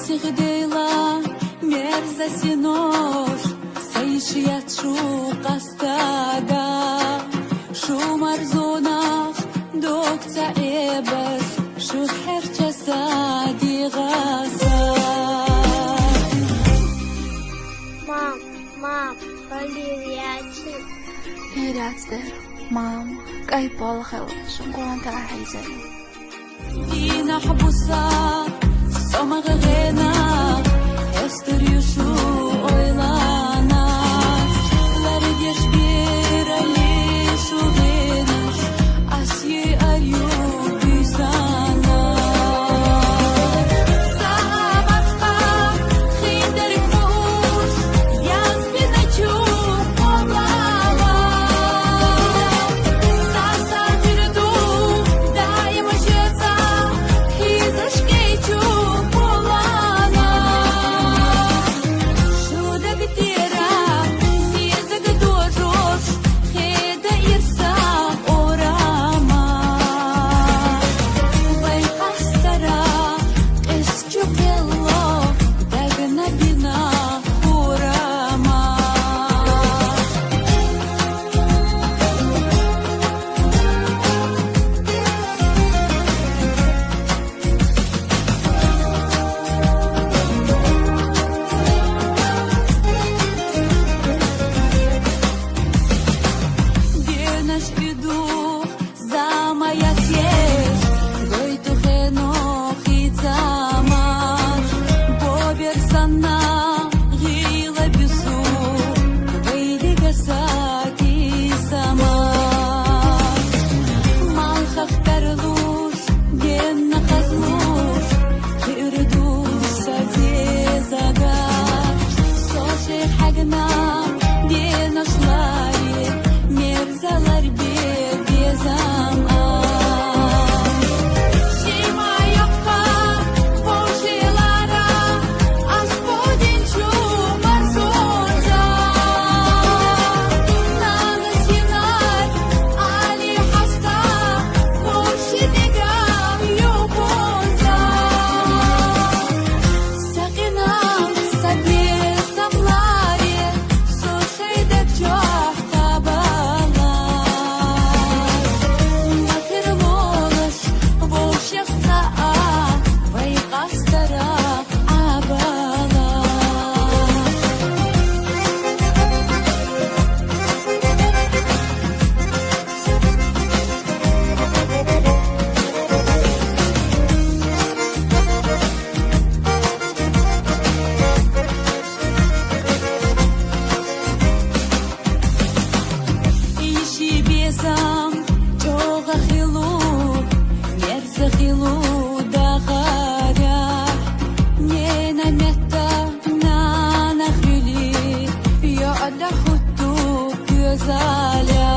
Сихдейла мерзаси нож Сайшият шу қастада Шу марзунах докца эбер Шу херчаса дигаса Мам, Оливиячи. Heeraadsde, maam, kay Paul Gelds, gewoon te heizen. Dina habusa, somagena, Esther Yushu oylana, Vergeş bir ali şuvenaş, Asye ayub sana. Sahabatska, khinder kush, Yaz binachu oblava. Sasa dirdu, daim jeza, Hizashkechu polana. Шуда битера, Физик дожош, Хеда ирса орама. Вайхастара, Эсчукело, Дагна бина урама. Генаш иду за моя тешь, Гойту хенох и замаш, Бобер сана гила бису, Вейди гасаки самаш. Малхах тарлуш, генна хазлуш, Кирду садезагаш, Соши хагна, Дена шлари, Мерзалар безам Шима йокка, Божилара, Асподин чумар сонза. Нана синар, Али хаста, Боши дегам юбонза. Сакинам, саби самлари, Сушей да чох табала. Нахирлош, Бошехца, Вайхастара абала. Ищи безам, Чога хилу, Мерза хилу дахаря. Не намета, на нахвили, Я адахуту кюзаля.